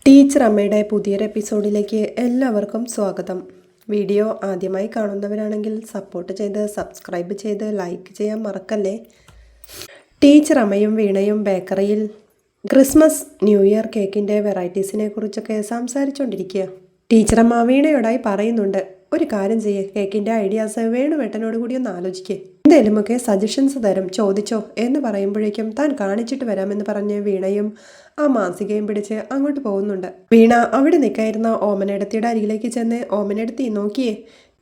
Teacher അമ്മയുടെ പുതിയൊരു എപ്പിസോഡിലേക്ക് എല്ലാവർക്കും സ്വാഗതം. വീഡിയോ ആദ്യമായി കാണുന്നവരാണെങ്കിൽ സപ്പോർട്ട് ചെയ്ത് സബ്സ്ക്രൈബ് ചെയ്ത് ലൈക്ക് ചെയ്യാൻ മറക്കല്ലേ. ടീച്ചർ അമ്മയും വീണയും ബേക്കറിയിൽ ക്രിസ്മസ് ന്യൂ ഇയർ കേക്കിൻ്റെ വെറൈറ്റീസിനെ കുറിച്ചൊക്കെ സംസാരിച്ചുകൊണ്ടിരിക്കുക. ടീച്ചർ അമ്മ വീണയോടായി പറയുന്നുണ്ട്, ഒരു കാര്യം ചെയ്യേ, കേക്കിൻ്റെ ഐഡിയാസ് വേണുവേട്ടനോട് കൂടി ഒന്ന് ആലോചിക്കേ, എന്തേലുമൊക്കെ സജഷൻസ് തരും, ചോദിച്ചോ എന്ന് പറയുമ്പോഴേക്കും താൻ കാണിച്ചിട്ട് വരാമെന്ന് പറഞ്ഞ് വീണയും ആ മാസികയും പിടിച്ച് അങ്ങോട്ട് പോകുന്നുണ്ട്. വീണ അവിടെ നിൽക്കായിരുന്ന ഓമനേടത്തിയുടെ അരികിലേക്ക് ചെന്ന്, ഓമനേടത്തി നോക്കിയേ,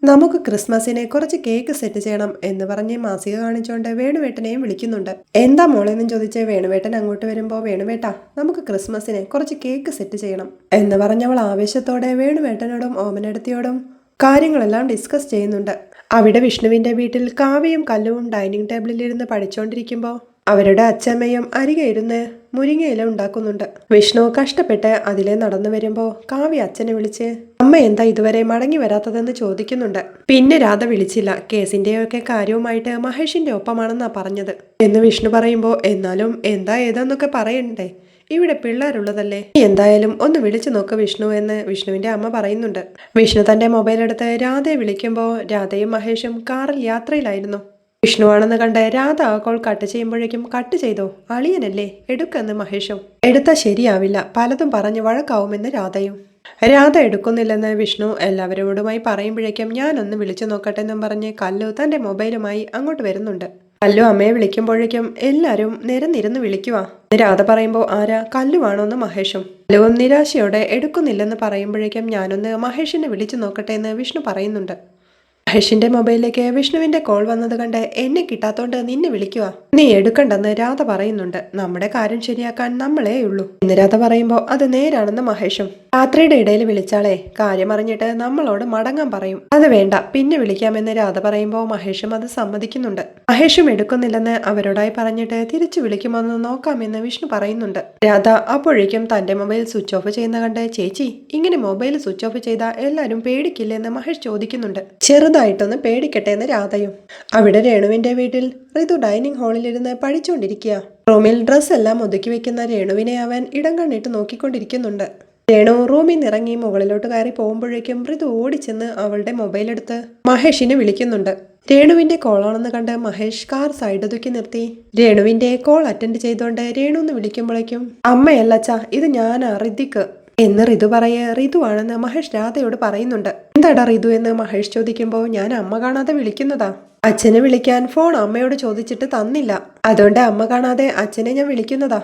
നമുക്ക് ക്രിസ്മസിന് കുറച്ച് കേക്ക് സെറ്റ് ചെയ്യണം എന്ന് പറഞ്ഞ് മാസിക കാണിച്ചുകൊണ്ട് വേണുവേട്ടനെയും വിളിക്കുന്നുണ്ട്. എന്താ മോളെന്നും ചോദിച്ച് വേണുവേട്ടൻ അങ്ങോട്ട് വരുമ്പോൾ, വേണുവേട്ടാ നമുക്ക് ക്രിസ്മസിന് കുറച്ച് കേക്ക് സെറ്റ് ചെയ്യണം എന്ന് പറഞ്ഞവൾ ആവേശത്തോടെ വേണുവേട്ടനോടും ഓമനേടത്തിയോടും കാര്യങ്ങളെല്ലാം ഡിസ്കസ് ചെയ്യുന്നുണ്ട്. അവിടെ വിഷ്ണുവിൻ്റെ വീട്ടിൽ കാവ്യയും കല്ലുവും ഡൈനിങ് ടേബിളിലിരുന്ന് പഠിച്ചുകൊണ്ടിരിക്കുമ്പോൾ അവരുടെ അച്ഛമ്മയും അരികെ ഇരുന്ന് മുരിങ്ങയില ഉണ്ടാക്കുന്നുണ്ട്. വിഷ്ണു കഷ്ടപ്പെട്ട് അതിലെ നടന്നു വരുമ്പോൾ കാവ്യ അച്ഛനെ വിളിച്ച്, അമ്മ എന്താ ഇതുവരെ മടങ്ങി വരാത്തതെന്ന് ചോദിക്കുന്നുണ്ട്. പിന്നെ രാധ വിളിച്ചില്ല, കേസിൻ്റെയൊക്കെ കാര്യവുമായിട്ട് മഹേഷിൻ്റെ ഒപ്പമാണെന്നാ പറഞ്ഞത് എന്ന് വിഷ്ണു പറയുമ്പോൾ, എന്നാലും എന്താ ഏതാന്നൊക്കെ പറയണ്ടേ, ഇവിടെ പിള്ളേരുള്ളതല്ലേ, എന്തായാലും ഒന്ന് വിളിച്ചു നോക്ക് വിഷ്ണു എന്ന് വിഷ്ണുവിന്റെ അമ്മ പറയുന്നുണ്ട്. വിഷ്ണു തന്റെ മൊബൈൽ എടുത്ത് രാധയെ വിളിക്കുമ്പോൾ രാധയും മഹേഷും കാറിൽ യാത്രയിലായിരുന്നു. വിഷ്ണു ആണെന്ന് കണ്ട് രാധ ആ കോൾ കട്ട് ചെയ്യുമ്പോഴേക്കും, കട്ട് ചെയ്തോ, അളിയനല്ലേ, എടുക്കെന്ന് മഹേഷും. എടുത്താൽ ശരിയാവില്ല, പലതും പറഞ്ഞ് വഴക്കാവുമെന്ന് രാധയും. രാധ എടുക്കുന്നില്ലെന്ന് വിഷ്ണു എല്ലാവരോടുമായി പറയുമ്പോഴേക്കും, ഞാനൊന്ന് വിളിച്ചു നോക്കട്ടെ എന്നും പറഞ്ഞ് കല്ലു തന്റെ മൊബൈലുമായി അങ്ങോട്ട് വരുന്നുണ്ട്. കല്ലു അമ്മയെ വിളിക്കുമ്പോഴേക്കും എല്ലാവരും നിരന്നിരുന്ന് വിളിക്കുക. രാധ പറയുമ്പോൾ, ആരാ, കല്ലുവാണോന്ന് മഹേഷും. കല്ലുവും നിരാശയോടെ എടുക്കുന്നില്ലെന്ന് പറയുമ്പോഴേക്കും, ഞാനൊന്ന് മഹേഷിനെ വിളിച്ചു നോക്കട്ടെ എന്ന് വിഷ്ണു പറയുന്നുണ്ട്. മഹേഷിന്റെ മൊബൈലിലേക്ക് വിഷ്ണുവിന്റെ കോൾ വന്നത് കണ്ട്, എന്നെ കിട്ടാത്തോണ്ട് നിന്നെ വിളിക്കുക, നീ എടുക്കണ്ടെന്ന് രാധ പറയുന്നുണ്ട്. നമ്മുടെ കാര്യം ശരിയാക്കാൻ നമ്മളേ ഉള്ളൂ എന്ന് രാധ പറയുമ്പോൾ, അത് നേരാണെന്ന് മഹേഷും. രാത്രിയുടെ ഇടയിൽ വിളിച്ചാളെ, കാര്യം അറിഞ്ഞിട്ട് നമ്മളോട് മടങ്ങാൻ പറയും, അത് വേണ്ട പിന്നെ വിളിക്കാമെന്ന് രാധ പറയുമ്പോൾ മഹേഷും അത് സമ്മതിക്കുന്നുണ്ട്. മഹേഷും എടുക്കുന്നില്ലെന്ന് അവരോടായി പറഞ്ഞിട്ട് തിരിച്ചു വിളിക്കുമെന്ന് നോക്കാമെന്ന് വിഷ്ണു പറയുന്നുണ്ട്. രാധ അപ്പോഴേക്കും തന്റെ മൊബൈൽ സ്വിച്ച് ഓഫ് ചെയ്യുന്ന കണ്ട്, ചേച്ചി ഇങ്ങനെ മൊബൈൽ സ്വിച്ച് ഓഫ് ചെയ്താൽ എല്ലാവരും പേടിക്കില്ലെന്ന് മഹേഷ് ചോദിക്കുന്നുണ്ട്. ചെറുതായിട്ടൊന്ന് പേടിക്കട്ടെ എന്ന് രാധയും. അവിടെ രേണുവിന്റെ വീട്ടിൽ ഋതു ഡൈനിങ് ഹാളിലിരുന്ന് പഠിച്ചുകൊണ്ടിരിക്കുക. റൂമിൽ ഡ്രസ്സ് എല്ലാം ഒതുക്കി വെക്കുന്ന രേണുവിനെ അവൻ ഇടം കണ്ണിട്ട് നോക്കിക്കൊണ്ടിരിക്കുന്നുണ്ട്. രേണു റൂമിൽ നിന്നിറങ്ങി മുകളിലോട്ട് കയറി പോകുമ്പോഴേക്കും ഋതു ഓടിച്ചെന്ന് അവളുടെ മൊബൈൽ എടുത്ത് മഹേഷിനെ വിളിക്കുന്നുണ്ട്. രേണുവിന്റെ കോളാണെന്ന് കണ്ട് മഹേഷ് കാർ സൈഡ് ഒതുക്കി നിർത്തി രേണുവിന്റെ കോൾ അറ്റൻഡ് ചെയ്തുകൊണ്ട് രേണു എന്ന് വിളിക്കുമ്പോഴേക്കും, അമ്മയല്ലച്ചാ, ഇത് ഞാനാ, ഋതിക്ക് എന്ന് ഋതു പറയേ, ഋതു ആണെന്ന് മഹേഷ് രാധയോട് പറയുന്നുണ്ട്. എന്താടാ ഋതു എന്ന് മഹേഷ് ചോദിക്കുമ്പോൾ, ഞാൻ അമ്മ കാണാതെ വിളിക്കുന്നതാ, അച്ഛനെ വിളിക്കാൻ ഫോൺ അമ്മയോട് ചോദിച്ചിട്ട് തന്നില്ല, അതുകൊണ്ട് അമ്മ കാണാതെ അച്ഛനെ ഞാൻ വിളിക്കുന്നതാ.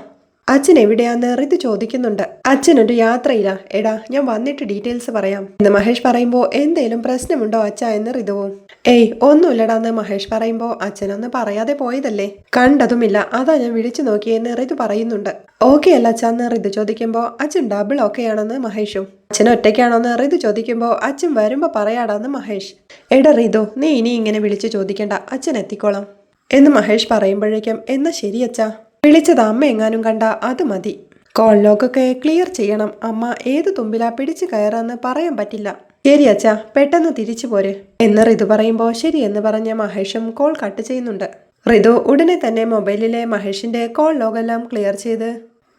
അച്ഛൻ എവിടെയാന്ന് ഋതു ചോദിക്കുന്നുണ്ട്. അച്ഛനൊരു യാത്രയില്ല, എടാ ഞാൻ വന്നിട്ട് ഡീറ്റെയിൽസ് പറയാം എന്ന് മഹേഷ് പറയുമ്പോൾ, എന്തേലും പ്രശ്നമുണ്ടോ അച്ഛ എന്ന് ഋതുവും. ഏയ് ഒന്നുമില്ലടാന്ന് മഹേഷ് പറയുമ്പോൾ, അച്ഛനൊന്ന് പറയാതെ പോയതല്ലേ, കണ്ടതുമില്ല, അതാ ഞാൻ വിളിച്ചു നോക്കിയെന്ന് ഋതു പറയുന്നുണ്ട്. ഓക്കെ അല്ല അച്ഛന്ന് ഋതു ചോദിക്കുമ്പോൾ, അച്ഛൻ ഡബിൾ ഓക്കെ ആണെന്ന് മഹേഷും. അച്ഛൻ ഒറ്റയ്ക്കാണോന്ന് ഋതു ചോദിക്കുമ്പോൾ, അച്ഛൻ വരുമ്പോൾ പറയാടാന്ന് മഹേഷ്. എടാ ഋതു, നീ ഇനി ഇങ്ങനെ വിളിച്ചു ചോദിക്കണ്ട, അച്ഛൻ എത്തിക്കോളാം എന്ന് മഹേഷ് പറയുമ്പോഴേക്കും, എന്നാ ശരി അച്ഛാ, വിളിച്ചത് അമ്മ എങ്ങാനും കണ്ട അത് മതി, കോൾ ലോക്കൊക്കെ ക്ലിയർ ചെയ്യണം, അമ്മ ഏത് തുമ്പിലാ പിടിച്ചു കയറാന്ന് പറയാൻ പറ്റില്ല. ശരി അച്ഛാ, പെട്ടെന്ന് തിരിച്ചു പോര് എന്ന് ഋതു പറയുമ്പോൾ ശരി എന്ന് പറഞ്ഞ മഹേഷും കോൾ കട്ട് ചെയ്യുന്നുണ്ട്. ഋതു ഉടനെ തന്നെ മൊബൈലിലെ മഹേഷിന്റെ കോൾ ലോഗെല്ലാം ക്ലിയർ ചെയ്ത്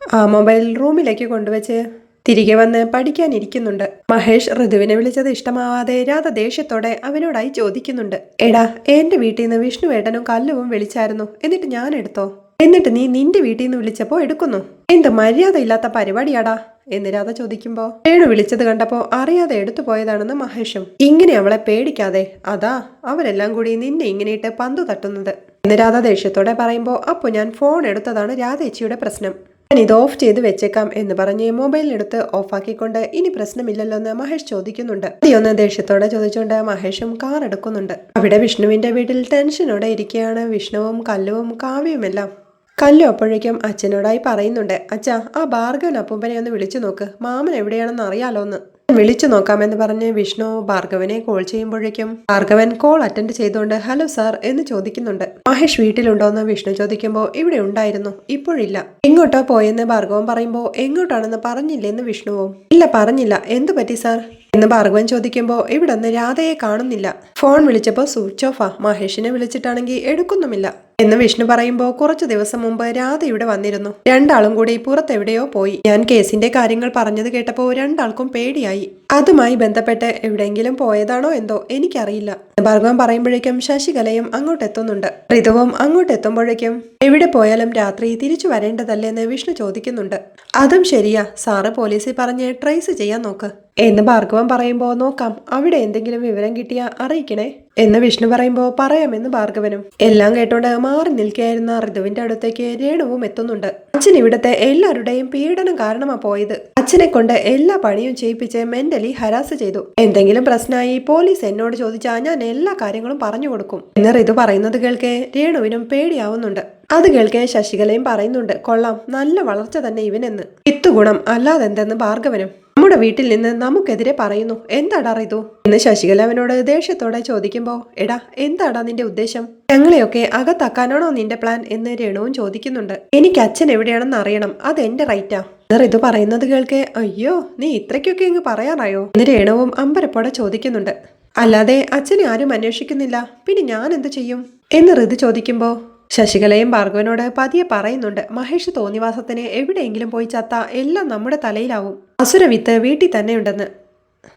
ആ മൊബൈൽ റൂമിലേക്ക് കൊണ്ടുവച്ച് തിരികെ വന്ന് പഠിക്കാനിരിക്കുന്നുണ്ട്. മഹേഷ് ഋതുവിനെ വിളിച്ചത് ഇഷ്ടമാവാതെ രാധ ദേഷ്യത്തോടെ അവനോടായി ചോദിക്കുന്നുണ്ട്. എടാ, എന്റെ വീട്ടിൽ നിന്ന് വിഷ്ണുവേട്ടനും കല്ലുവും വിളിച്ചായിരുന്നു, എന്നിട്ട് ഞാൻ എടുത്തോ, എന്നിട്ട് നീ നിന്റെ വീട്ടിൽ നിന്ന് വിളിച്ചപ്പോ എടുക്കുന്നു, എന്ത് മര്യാദ ഇല്ലാത്ത പരിപാടിയാടാ എന്ന് രാധ ചോദിക്കുമ്പോ, രേണു വിളിച്ചത് കണ്ടപ്പോ അറിയാതെ എടുത്തു പോയതാണെന്ന് മഹേഷും. ഇങ്ങനെ അവളെ പേടിക്കാതെ, അതാ അവരെല്ലാം കൂടി നിന്നെ ഇങ്ങനെയിട്ട് പന്തു തട്ടുന്നത് എന്ന് രാധ ദേഷ്യത്തോടെ പറയുമ്പോ, അപ്പൊ ഞാൻ ഫോൺ എടുത്തതാണ് രാധേച്ചിയുടെ പ്രശ്നം, ഞാൻ ഇത് ഓഫ് ചെയ്ത് വെച്ചേക്കാം എന്ന് പറഞ്ഞ് മൊബൈലിനെടുത്ത് ഓഫാക്കിക്കൊണ്ട്, ഇനി പ്രശ്നമില്ലല്ലോ എന്ന് മഹേഷ് ചോദിക്കുന്നുണ്ട്. ഒന്ന് ദേഷ്യത്തോടെ ചോദിച്ചുകൊണ്ട് മഹേഷും കാർ എടുക്കുന്നുണ്ട്. അവിടെ വിഷ്ണുവിന്റെ വീട്ടിൽ ടെൻഷനോടെ ഇരിക്കുകയാണ് വിഷ്ണുവും കല്ലുവും കാവ്യവുമെല്ലാം. കല്ലു അപ്പോഴേക്കും അച്ഛനോടായി പറയുന്നുണ്ട്, അച്ഛാ ആ ഭാർഗവൻ അപ്പൂപ്പനെ ഒന്ന് വിളിച്ചു നോക്ക്, മാമൻ എവിടെയാണെന്ന് അറിയാലോന്ന്. വിളിച്ചു നോക്കാമെന്ന് പറഞ്ഞ് വിഷ്ണു ഭാർഗവനെ കോൾ ചെയ്യുമ്പോഴേക്കും ഭാർഗവൻ കോൾ അറ്റൻഡ് ചെയ്തുകൊണ്ട്, ഹലോ സാർ എന്ന് ചോദിക്കുന്നുണ്ട്. മഹേഷ് വീട്ടിലുണ്ടോന്ന് വിഷ്ണു ചോദിക്കുമ്പോൾ, ഇവിടെ ഉണ്ടായിരുന്നു, ഇപ്പോഴില്ല. എങ്ങോട്ടോ പോയെന്ന് ഭാർഗവൻ പറയുമ്പോൾ, എങ്ങോട്ടാണെന്ന് പറഞ്ഞില്ലെന്ന് വിഷ്ണുവും. ഇല്ല പറഞ്ഞില്ല, എന്തു പറ്റി സാർ എന്ന് ഭാർഗവൻ ചോദിക്കുമ്പോൾ ഇവിടെ നിന്ന് രാധയെ കാണുന്നില്ല. ഫോൺ വിളിച്ചപ്പോൾ സ്വിച്ച് ഓഫാ. മഹേഷിനെ വിളിച്ചിട്ടാണെങ്കിൽ എടുക്കുന്നുമില്ല എന്ന് വിഷ്ണു പറയുമ്പോൾ കുറച്ചു ദിവസം മുമ്പ് രാധ ഇവിടെ വന്നിരുന്നു. രണ്ടാളും കൂടി പുറത്തെവിടെയോ പോയി. ഞാൻ കേസിന്റെ കാര്യങ്ങൾ പറഞ്ഞത് കേട്ടപ്പോൾ രണ്ടാൾക്കും പേടിയായി. അതുമായി ബന്ധപ്പെട്ട് എവിടെയെങ്കിലും പോയതാണോ എന്തോ എനിക്കറിയില്ല. ഭാർഗവൻ പറയുമ്പോഴേക്കും ശശികലയും അങ്ങോട്ടെത്തുന്നുണ്ട്. ഋതുവും അങ്ങോട്ടെത്തുമ്പോഴേക്കും എവിടെ പോയാലും രാത്രി തിരിച്ചു വരേണ്ടതല്ലെന്ന് വിഷ്ണു ചോദിക്കുന്നുണ്ട്. അതും ശരിയാ, സാറ് പോലീസിൽ പറഞ്ഞ് ട്രേസ് ചെയ്യാൻ നോക്ക് എന്ന് ഭാർഗവൻ പറയുമ്പോൾ നോക്കാം, അവിടെ എന്തെങ്കിലും വിവരം കിട്ടിയാ അറിയിക്കണേ എന്ന് വിഷ്ണു പറയുമ്പോൾ പറയാമെന്ന് ഭാർഗവനും. എല്ലാം കേട്ടോണ്ട് മാറി നിൽക്കുകയായിരുന്ന ഋതുവിന്റെ അടുത്തേക്ക് രേണുവും എത്തുന്നുണ്ട്. അച്ഛൻ ഇവിടുത്തെ എല്ലാവരുടെയും പീഡനം കാരണമാ പോയത്. അച്ഛനെ കൊണ്ട് എല്ലാ പണിയും ചെയ്യിപ്പിച്ച് മെന്റലി ഹരാസ് ചെയ്തു. എന്തെങ്കിലും പ്രശ്നമായി പോലീസ് എന്നോട് ചോദിച്ചാൽ ഞാൻ എല്ലാ കാര്യങ്ങളും പറഞ്ഞു കൊടുക്കും എന്ന് ഋതു പറയുന്നത് കേൾക്കെ രേണുവിനും പേടിയാവുന്നുണ്ട്. അത് കേൾക്കെ ശശികലയും പറയുന്നുണ്ട്, കൊള്ളാം, നല്ല വളർച്ച തന്നെ ഇവനെന്ന്. ഇത്തുഗുണം അല്ലാതെന്തെന്ന് ഭാർഗവനും. നമ്മുടെ വീട്ടിൽ നിന്ന് നമുക്കെതിരെ പറയുന്നു, എന്താടാ ഋതു എന്ന് ശശികല അവനോട് ദേഷ്യത്തോടെ ചോദിക്കുമ്പോ, എടാ എന്താടാ നിന്റെ ഉദ്ദേശം? ഞങ്ങളെയൊക്കെ അകത്താക്കാനാണോ നിന്റെ പ്ലാൻ എന്ന് രേണുവും ചോദിക്കുന്നുണ്ട്. എനിക്ക് അച്ഛൻ എവിടെയാണെന്ന് അറിയണം, അത് എന്റെ റൈറ്റാ. ഋതു പറയുന്നത് കേൾക്കെ, അയ്യോ നീ ഇത്രയ്ക്കൊക്കെ ഇങ്ങ് പറയാറായോ എന്ന് രേണുവും അമ്പരപ്പോടെ ചോദിക്കുന്നുണ്ട്. അല്ലാതെ അച്ഛനെ ആരും അന്വേഷിക്കുന്നില്ല, പിന്നെ ഞാൻ എന്ത് ചെയ്യും എന്ന് ഋതു ചോദിക്കുമ്പോ ശശികലയും ഭാർഗവനോട് പതിയെ പറയുന്നുണ്ട്, മഹേഷ് തോന്നിവാസത്തിന് എവിടെയെങ്കിലും പോയി ചത്ത എല്ലാം നമ്മുടെ തലയിലാവും. അസുരവിത്ത് വീട്ടിൽ തന്നെയുണ്ടെന്ന്.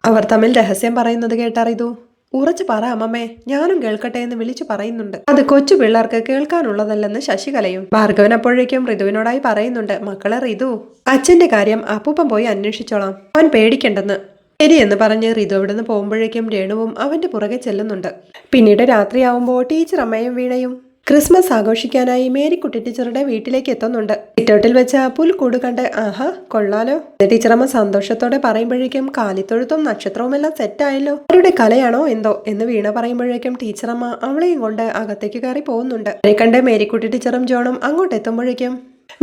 അവർ തമ്മിൽ രഹസ്യം പറയുന്നത് കേട്ടറിതു. ഉറച്ചു പറ അമ്മമ്മേ, ഞാനും കേൾക്കട്ടെ എന്ന് വിളിച്ചു പറയുന്നുണ്ട്. അത് കൊച്ചു പിള്ളേർക്ക് കേൾക്കാനുള്ളതല്ലെന്ന് ശശികലയും. ഭാർഗവൻ അപ്പോഴേക്കും ഋതുവിനോടായി പറയുന്നുണ്ട്, മക്കളെ ഋതു, അച്ഛന്റെ കാര്യം അപ്പൂപ്പൻ പോയി അന്വേഷിച്ചോളാം, അവൻ പേടിക്കണ്ടെന്ന്. ശരിയെന്ന് പറഞ്ഞ് ഋതു അവിടെ നിന്ന് പോകുമ്പോഴേക്കും രേണുവും അവന്റെ പുറകെ ചെല്ലുന്നുണ്ട്. പിന്നീട് രാത്രിയാവുമ്പോൾ ടീച്ചർ അമ്മയും വീണയും ക്രിസ്മസ് ആഘോഷിക്കാനായി മേരിക്കുട്ടി ടീച്ചറുടെ വീട്ടിലേക്ക് എത്തുന്നുണ്ട്. സിറ്റൗട്ടിൽ വെച്ച പുൽക്കൂട് കണ്ട് ആഹാ കൊള്ളാലോ ടീച്ചറമ്മ സന്തോഷത്തോടെ പറയുമ്പോഴേക്കും കാലിത്തൊഴുത്തും നക്ഷത്രവും എല്ലാം സെറ്റായല്ലോ, അവരുടെ കലയാണോ എന്തോ എന്ന് വീണ പറയുമ്പോഴേക്കും ടീച്ചറമ്മ അവളെയും കൊണ്ട് അകത്തേക്ക് കയറി പോകുന്നുണ്ട്. അവരെ കണ്ട് മേരിക്കുട്ടി ടീച്ചറും ജോണും അങ്ങോട്ട് എത്തുമ്പോഴേക്കും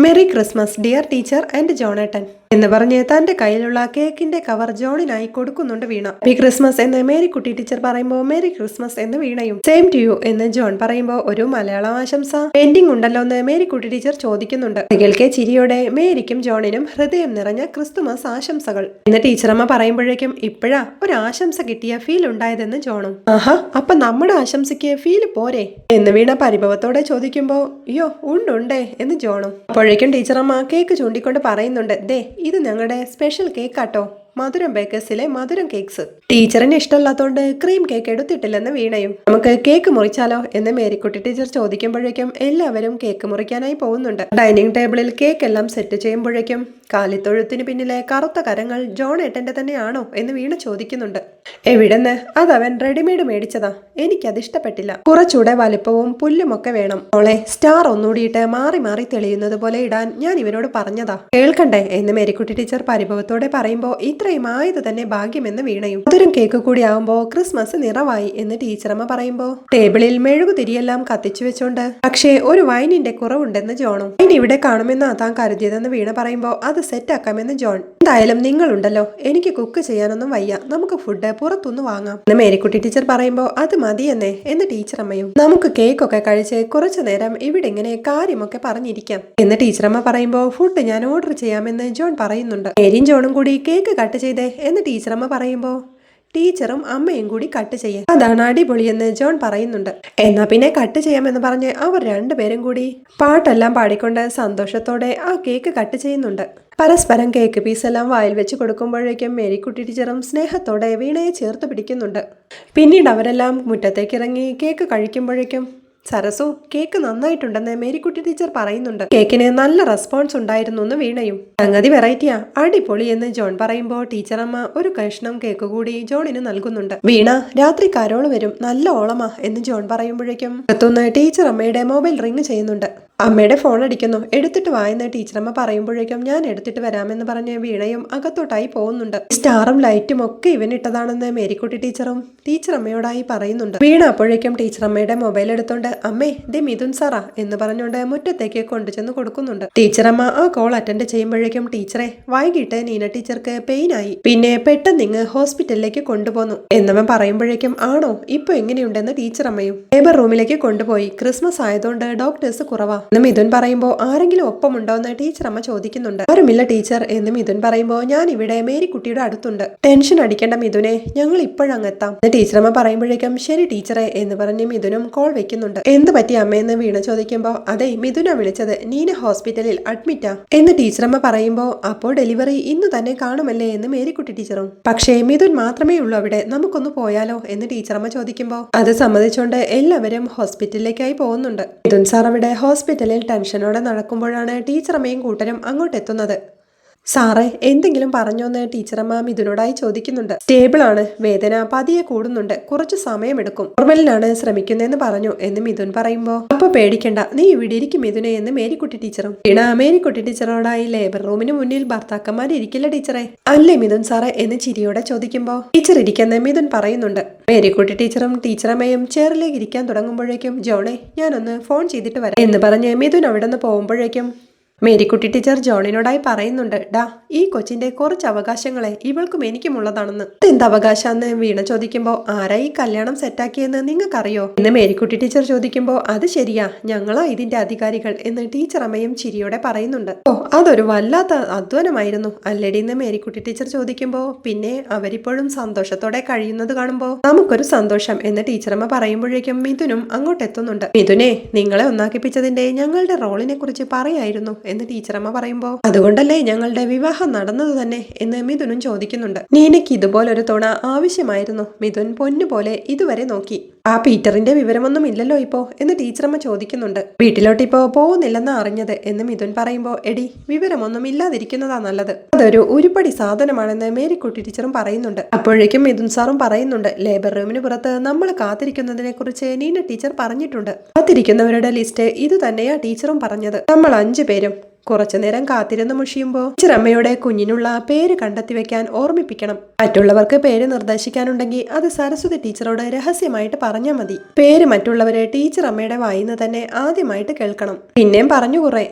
merry Christmas dear teacher and ജോണേട്ടൻ എന്ന് പറഞ്ഞ് തന്റെ കയ്യിലുള്ള കേക്കിന്റെ കവർ ജോണിനായി കൊടുക്കുന്നുണ്ട് വീണ. ഹാപ്പി ക്രിസ്മസ് എന്ന് മേരിക്കുട്ടി ടീച്ചർ പറയുമ്പോൾ മേരി ക്രിസ്മസ് എന്ന് വീണയും. സെയിം ടു യു എന്ന് ജോൺ പറയുമ്പോൾ ഒരു മലയാളം ആശംസ പെൻഡിങ് ഉണ്ടല്ലോ എന്ന് മേരിക്കുട്ടി ടീച്ചർ ചോദിക്കുന്നുണ്ട്. കേൾക്കെ ചിരിയോടെ മേരിക്കും ജോണിനും ഹൃദയം നിറഞ്ഞ ക്രിസ്തുമസ് ആശംസകൾ എന്ന് ടീച്ചറമ്മ പറയുമ്പോഴേക്കും ഇപ്പോഴാ ഒരു ആശംസ കിട്ടിയ ഫീൽ ഉണ്ടായതെന്ന് ജോണും. ആഹാ, അപ്പൊ നമ്മുടെ ആശംസയ്ക്ക് ഫീൽ പോരെ എന്ന് വീണ പരിഭവത്തോടെ ചോദിക്കുമ്പോ അയ്യോ ഉണ്ടുണ്ടേ എന്ന് ജോണും. അപ്പോഴേക്കും ടീച്ചറമ്മ കേക്ക് ചൂണ്ടിക്കൊണ്ട് പറയുന്നുണ്ട്, ദേ ഇത് ഞങ്ങളുടെ സ്പെഷ്യൽ കേക്കാട്ടോ, മധുരം ബേക്കേഴ്സിലെ മധുരം കേക്ക്സ്. ടീച്ചറിന് ഇഷ്ടമില്ലാത്തോണ്ട് ക്രീം കേക്ക് എടുത്തിട്ടില്ലെന്ന് വീണയും. നമുക്ക് കേക്ക് മുറിച്ചാലോ എന്ന് മേരിക്കുട്ടി ടീച്ചർ ചോദിക്കുമ്പോഴേക്കും എല്ലാവരും കേക്ക് മുറിക്കാനായി പോകുന്നുണ്ട്. ഡൈനിങ് ടേബിളിൽ കേക്ക് എല്ലാം സെറ്റ് ചെയ്യുമ്പോഴേക്കും കാലിത്തൊഴുത്തിന് പിന്നിലെ കറുത്ത കരങ്ങൾ ജോൺ ഏട്ടന്റെ തന്നെയാണോ എന്ന് വീണ ചോദിക്കുന്നുണ്ട്. എവിടെന്ന്? അതവൻ റെഡിമെയ്ഡ് മേടിച്ചതാ, എനിക്കത് ഇഷ്ടപ്പെട്ടില്ല, കുറച്ചുകൂടെ വലിപ്പവും പുല്ലുമൊക്കെ വേണം. മോളെ, സ്റ്റാർ ഒന്നുകൂടിയിട്ട് മാറി മാറി തെളിയുന്നത് പോലെ ഇടാൻ ഞാൻ ഇവനോട് പറഞ്ഞതാ, കേൾക്കണ്ടേ എന്ന് മേരിക്കുട്ടി ടീച്ചർ പരിഭവത്തോടെ പറയുമ്പോ ഇത്രയും ആയത് തന്നെ ഭാഗ്യമെന്ന് വീണയും. മധുരം കേക്ക് കൂടി ആവുമ്പോ ക്രിസ്മസ് നിറവായി എന്ന് ടീച്ചറമ്മ പറയുമ്പോ ടേബിളിൽ മെഴുകുതിരിയെല്ലാം കത്തിച്ചു വെച്ചോണ്ട് പക്ഷേ ഒരു വൈനിന്റെ കുറവുണ്ടെന്ന് ജോണും. വൈൻ ഇവിടെ കാണുമെന്നാ താൻ കരുതിയതെന്ന് വീണ പറയുമ്പോ അത് സെറ്റ് ആക്കാമെന്ന് ജോൺ. എന്തായാലും നിങ്ങളുണ്ടല്ലോ, എനിക്ക് കുക്ക് ചെയ്യാനൊന്നും വയ്യ, നമുക്ക് ഫുഡ് പുറത്തുനിന്ന് വാങ്ങാം എന്ന് മേരിക്കുട്ടി ടീച്ചർ പറയുമ്പോ അത് മതിയെന്നേ എന്ന് ടീച്ചറമ്മയും. നമുക്ക് കേക്കൊക്കെ കഴിച്ച് കുറച്ചു നേരം ഇവിടെ ഇങ്ങനെ കാര്യമൊക്കെ പറഞ്ഞിരിക്കാം എന്ന് ടീച്ചറമ്മ പറയുമ്പോ ഫുഡ് ഞാൻ ഓർഡർ ചെയ്യാമെന്ന് ജോൺ പറയുന്നുണ്ട്. മേരിയും ജോണും കൂടി കേക്ക് കട്ട് ചെയ്തേ എന്ന് ടീച്ചറമ്മ പറയുമ്പോ ടീച്ചറും അമ്മയും കൂടി കട്ട് ചെയ്യാൻ, അതാണ് അടിപൊളിയെന്ന് ജോൺ പറയുന്നുണ്ട്. എന്നാ പിന്നെ കട്ട് ചെയ്യാമെന്ന് പറഞ്ഞ് അവർ രണ്ടുപേരും കൂടി പാട്ടെല്ലാം പാടിക്കൊണ്ട് സന്തോഷത്തോടെ ആ കേക്ക് കട്ട് ചെയ്യുന്നുണ്ട്. പരസ്പരം കേക്ക് പീസെല്ലാം വായിൽ വെച്ച് കൊടുക്കുമ്പോഴേക്കും മേരിക്കുട്ടി ടീച്ചറും സ്നേഹത്തോടെ വീണയെ ചേർത്ത് പിടിക്കുന്നുണ്ട്. പിന്നീട് അവരെല്ലാം മുറ്റത്തേക്ക് ഇറങ്ങി കേക്ക് കഴിക്കുമ്പോഴേക്കും സരസു, കേക്ക് നന്നായിട്ടുണ്ടെന്ന് മേരിക്കുട്ടി ടീച്ചർ പറയുന്നുണ്ട്. കേക്കിന് നല്ല റെസ്പോൺസ് ഉണ്ടായിരുന്നു എന്ന് വീണയും. സംഗതി വെറൈറ്റിയാ, അടിപൊളി എന്ന് ജോൺ പറയുമ്പോ ടീച്ചറമ്മ ഒരു കഷ്ണം കേക്ക് കൂടി ജോണിന് നൽകുന്നുണ്ട്. വീണ, രാത്രി കരോള് വരും, നല്ല ഓളമാ എന്ന് ജോൺ പറയുമ്പോഴേക്കും എത്തുന്ന ടീച്ചർ അമ്മയുടെ മൊബൈൽ റിങ് ചെയ്യുന്നുണ്ട്. അമ്മയുടെ ഫോൺ അടിക്കുന്നു, എടുത്തിട്ട് വായെന്ന് ടീച്ചറമ്മ പറയുമ്പോഴേക്കും ഞാൻ എടുത്തിട്ട് വരാമെന്ന് പറഞ്ഞ് വീണയും അകത്തോട്ടായി പോകുന്നുണ്ട്. സ്റ്റാറും ലൈറ്റും ഒക്കെ ഇവനിട്ടതാണെന്ന് മേരിക്കുട്ടി ടീച്ചറും ടീച്ചറമ്മയോടായി പറയുന്നുണ്ട്. വീണ അപ്പോഴേക്കും ടീച്ചറമ്മയുടെ മൊബൈൽ എടുത്തോണ്ട് അമ്മേ ദേ മിഥുൻ സാറാ എന്ന് പറഞ്ഞുകൊണ്ട് മുറ്റത്തേക്ക് കൊണ്ടുചെന്ന് കൊടുക്കുന്നുണ്ട്. ടീച്ചറമ്മ ആ കോൾ അറ്റൻഡ് ചെയ്യുമ്പോഴേക്കും ടീച്ചറെ, വൈകിട്ട് നീന ടീച്ചർക്ക് പെയിൻ ആയി, പിന്നെ പെട്ടെന്ന് ഇങ്ങ് ഹോസ്പിറ്റലിലേക്ക് കൊണ്ടുപോന്നു എന്നവൻ പറയുമ്പോഴേക്കും ആണോ, ഇപ്പൊ എങ്ങനെയുണ്ടെന്ന് ടീച്ചറമ്മയും. ലേബർ റൂമിലേക്ക് കൊണ്ടുപോയി, ക്രിസ്മസ് ആയതുകൊണ്ട് ഡോക്ടേഴ്സ് കുറവാ, എന്ന് മിഥുൻ പറയുമ്പോൾ ആരെങ്കിലും ഒപ്പമുണ്ടോ എന്ന് ടീച്ചർ അമ്മ ചോദിക്കുന്നുണ്ട്. ആരുമില്ല ടീച്ചർ എന്ന് മിഥുൻ പറയുമ്പോൾ ഞാൻ ഇവിടെ മേരിക്കുട്ടിയുടെ അടുത്തുണ്ട്. ടെൻഷൻ അടിക്കേണ്ട മിഥുനെ, ഞങ്ങൾ ഇപ്പോഴങ്ങെത്താം എന്ന് ടീച്ചറമ്മ പറയുമ്പോഴേക്കും ശരി ടീച്ചറെ എന്ന് പറഞ്ഞ് മിഥുനും കോൾ വെക്കുന്നുണ്ട്. എന്ത് പറ്റി അമ്മയെന്ന് വീണ ചോദിക്കുമ്പോൾ അതെ മിഥുന വിളിച്ചത്, നീന ഹോസ്പിറ്റലിൽ അഡ്മിറ്റാ എന്ന് ടീച്ചറമ്മ പറയുമ്പോൾ അപ്പോൾ ഡെലിവറി ഇന്ന് തന്നെ കാണുമല്ലേ എന്ന് മേരിക്കുട്ടി ടീച്ചറും. പക്ഷേ മിഥുൻ മാത്രമേ ഉള്ളൂ അവിടെ, നമുക്കൊന്ന് പോയാലോ എന്ന് ടീച്ചറമ്മ ചോദിക്കുമ്പോൾ അത് സമ്മതിച്ചുകൊണ്ട് എല്ലാവരും ഹോസ്പിറ്റലിലേക്കായി പോകുന്നുണ്ട്. മിഥുൻ സാർ അവിടെ ഹോസ്പിറ്റലിൽ ടെൻഷനോടെ നടക്കുമ്പോഴാണ് ടീച്ചറമ്മയും കൂട്ടരും അങ്ങോട്ടെത്തുന്നത്. സാറേ എന്തെങ്കിലും പറഞ്ഞോന്ന് ടീച്ചറമ്മ മിഥുനോടായി ചോദിക്കുന്നുണ്ട്. സ്റ്റേബിൾ ആണ്, വേദന പതിയെ കൂടുന്നുണ്ട്, കുറച്ചു സമയമെടുക്കും, നോർമലിനാണ് ശ്രമിക്കുന്നതെന്ന് പറഞ്ഞു എന്ന് മിഥുൻ പറയുമ്പോൾ അപ്പൊ പേടിക്കണ്ട, നീ ഇവിടെ ഇരിക്കും മിഥുനെ എന്ന് മേരിക്കുട്ടി ടീച്ചറും. വീണ മേരിക്കുട്ടി ടീച്ചറോടായി ലേബർ റൂമിന് മുന്നിൽ ഭർത്താക്കന്മാരിയ്ക്കില്ല ടീച്ചറെ അല്ലേ മിഥുൻ സാറേ എന്ന് ചിരിയോടെ ചോദിക്കുമ്പോൾ ടീച്ചർ ഇരിക്കെന്ന് മിഥുൻ പറയുന്നുണ്ട്. മേരിക്കുട്ടി ടീച്ചറും ടീച്ചറമ്മയും ചെയറിലേക്ക് ഇരിക്കാൻ തുടങ്ങുമ്പോഴേക്കും ജോണേ ഞാനൊന്ന് ഫോൺ ചെയ്തിട്ട് വരാം എന്ന് പറഞ്ഞ് മിഥുൻ അവിടെ നിന്ന് പോകുമ്പോഴേക്കും മേരിക്കുട്ടി ടീച്ചർ ജോണിനോടായി പറയുന്നുണ്ട്. ഡാ ഈ കൊച്ചിന്റെ കുറച്ച് അവകാശങ്ങളെ ഇവൾക്കും എനിക്കുമുള്ളതാണെന്ന്. എന്ത് അവകാശാന്ന് വീണ ചോദിക്കുമ്പോൾ ആരാ ഈ കല്യാണം സെറ്റാക്കിയെന്ന് നിങ്ങൾക്കറിയോ എന്ന് മേരിക്കുട്ടി ടീച്ചർ ചോദിക്കുമ്പോൾ അത് ശരിയാ, ഞങ്ങളാ ഇതിന്റെ അധികാരികൾ എന്ന് ടീച്ചർ അമ്മയും ചിരിയോടെ പറയുന്നുണ്ട്. ഓ അതൊരു വല്ലാത്ത അധ്വാനമായിരുന്നു അല്ലടി എന്ന് മേരിക്കുട്ടി ടീച്ചർ ചോദിക്കുമ്പോൾ പിന്നെ അവരിപ്പോഴും സന്തോഷത്തോടെ കഴിയുന്നത് കാണുമ്പോൾ നമുക്കൊരു സന്തോഷം എന്ന് ടീച്ചറമ്മ പറയുമ്പോഴേക്കും മിഥുനും അങ്ങോട്ടെത്തുന്നുണ്ട്. മിഥുനെ നിങ്ങളെ ഒന്നാക്കിപ്പിച്ചതിന്റെ ഞങ്ങളുടെ റോളിനെ കുറിച്ച് പറയായിരുന്നു എന്ന് ടീച്ചറമ്മ പറയുമ്പോൾ അതുകൊണ്ടല്ലേ ഞങ്ങളുടെ വിവാഹം നടന്നത് തന്നെ എന്ന് മിഥുനും ചോദിക്കുന്നുണ്ട്. നീനയ്ക്ക് ഇതുപോലൊരു തുണ ആവശ്യമായിരുന്നു. മിഥുൻ പൊന്നുപോലെ ഇതുവരെ നോക്കി. ആ പീറ്ററിന്റെ വിവരമൊന്നും ഇല്ലല്ലോ ഇപ്പോ എന്ന് ടീച്ചറമ്മ ചോദിക്കുന്നുണ്ട്. വീട്ടിലോട്ട് ഇപ്പോ പോകുന്നില്ലെന്നാ അറിഞ്ഞത് എന്ന് മിഥുൻ പറയുമ്പോൾ എടി വിവരമൊന്നും ഇല്ലാതിരിക്കുന്നതാ നല്ലത്, അതൊരു ഉരുപ്പടി സാധനമാണെന്ന് മേരിക്കുട്ടി ടീച്ചറും പറയുന്നുണ്ട്. അപ്പോഴേക്കും മിഥുൻ സാറും പറയുന്നുണ്ട് ലേബർ റൂമിന് പുറത്ത് നമ്മൾ കാത്തിരിക്കുന്നതിനെ കുറിച്ച് നീന ടീച്ചർ പറഞ്ഞിട്ടുണ്ട്. കാത്തിരിക്കുന്നവരുടെ ലിസ്റ്റ് ഇത് തന്നെയാ ടീച്ചറും പറഞ്ഞത്. നമ്മൾ 5 പേരും കുറച്ചു നേരം കാത്തിരുന്ന് മുഷിയുമ്പോൾ ടീച്ചറമ്മയുടെ കുഞ്ഞിനുള്ള പേര് കണ്ടെത്തി വെക്കാൻ ഓർമ്മിപ്പിക്കണം. മറ്റുള്ളവർക്ക് പേര് നിർദ്ദേശിക്കാനുണ്ടെങ്കിൽ അത് സരസ്വതി ടീച്ചറോട് രഹസ്യമായിട്ട് പറഞ്ഞാൽ മതി. പേര് മറ്റുള്ളവരെ ടീച്ചറമ്മയുടെ വായിന്ന് തന്നെ ആദ്യമായിട്ട് കേൾക്കണം. പിന്നെയും പറഞ്ഞു കുറേ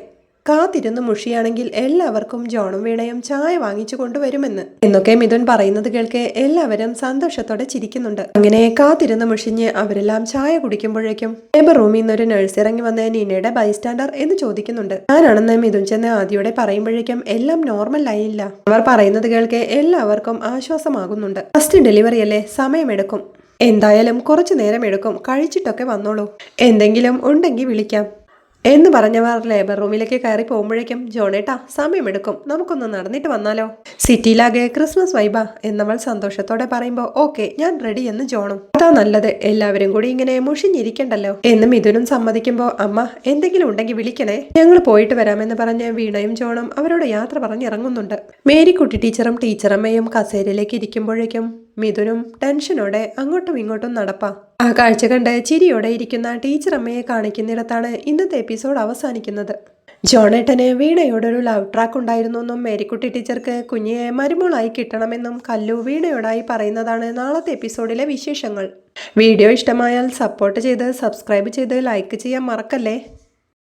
കാത്തിരുന്ന് മുഷിയാണെങ്കിൽ എല്ലാവർക്കും ജോണും വീണയും ചായ വാങ്ങിച്ചു കൊണ്ടുവരുമെന്ന് എന്നൊക്കെ മിഥുൻ പറയുന്നത് കേൾക്കെ എല്ലാവരും സന്തോഷത്തോടെ ചിരിക്കുന്നുണ്ട്. അങ്ങനെ കാത്തിരുന്ന് മുഷിഞ്ഞ് അവരെല്ലാം ചായ കുടിക്കുമ്പോഴേക്കും ലേബർ റൂമിൽ നിന്നൊരു നഴ്സ് ഇറങ്ങി വന്ന് നീനയുടെ ബൈസ്റ്റാൻഡർ എന്ന് ചോദിക്കുന്നുണ്ട്. ഞാനാണെന്ന് മിഥുൻ ചെന്ന് ആദ്യയോടെ പറയുമ്പോഴേക്കും എല്ലാം നോർമൽ ആയില്ല. അവർ പറയുന്നത് കേൾക്കെ എല്ലാവർക്കും ആശ്വാസമാകുന്നുണ്ട്. ഫസ്റ്റ് ഡെലിവറി അല്ലേ, സമയമെടുക്കും, എന്തായാലും കുറച്ചു നേരം എടുക്കും, കഴിച്ചിട്ടൊക്കെ വന്നോളൂ, എന്തെങ്കിലും ഉണ്ടെങ്കിൽ വിളിക്കാം എന്ന് പറഞ്ഞവർ ലേബർ റൂമിലേക്ക് കയറി പോകുമ്പോഴേക്കും ജോണേട്ടാ സമയമെടുക്കും, നമുക്കൊന്ന് നടന്നിട്ട് വന്നാലോ, സിറ്റിയിലാകെ ക്രിസ്മസ് വൈബാ എന്നവൾ സന്തോഷത്തോടെ പറയുമ്പോൾ ഓക്കെ ഞാൻ റെഡി എന്ന് ജോണും. അതാ നല്ലത്, എല്ലാവരും കൂടി ഇങ്ങനെ മുഷിഞ്ഞിരിക്കണ്ടല്ലോ എന്ന് മിഥുനും സമ്മതിക്കുമ്പോൾ അമ്മ എന്തെങ്കിലും ഉണ്ടെങ്കിൽ വിളിക്കണേ, ഞങ്ങൾ പോയിട്ട് വരാമെന്ന് പറഞ്ഞ് വീണയും ജോണും അവരോട് യാത്ര പറഞ്ഞിറങ്ങുന്നുണ്ട്. മേരിക്കുട്ടി ടീച്ചറും ടീച്ചറമ്മയും കസേരയിലേക്ക് ഇരിക്കുമ്പോഴേക്കും മിഥുനും ടെൻഷനോടെ അങ്ങോട്ടും ഇങ്ങോട്ടും നടപ്പാ. ആ കാഴ്ച കണ്ട് ചിരിയോടെ ഇരിക്കുന്ന ടീച്ചറമ്മയെ കാണിക്കുന്നിടത്താണ് ഇന്നത്തെ എപ്പിസോഡ് അവസാനിക്കുന്നത്. ജോണേട്ടന് വീണയോടൊരു ലവ് ട്രാക്ക് ഉണ്ടായിരുന്നു എന്നും മേരിക്കുട്ടി ടീച്ചർക്ക് കുഞ്ഞിയെ മരുമോളായി കിട്ടണമെന്നും കല്ലു വീണയോടായി പറയുന്നതാണ് നാളത്തെ എപ്പിസോഡിലെ വിശേഷങ്ങൾ. വീഡിയോ ഇഷ്ടമായാൽ സപ്പോർട്ട് ചെയ്ത് സബ്സ്ക്രൈബ് ചെയ്ത് ലൈക്ക് ചെയ്യാൻ മറക്കല്ലേ.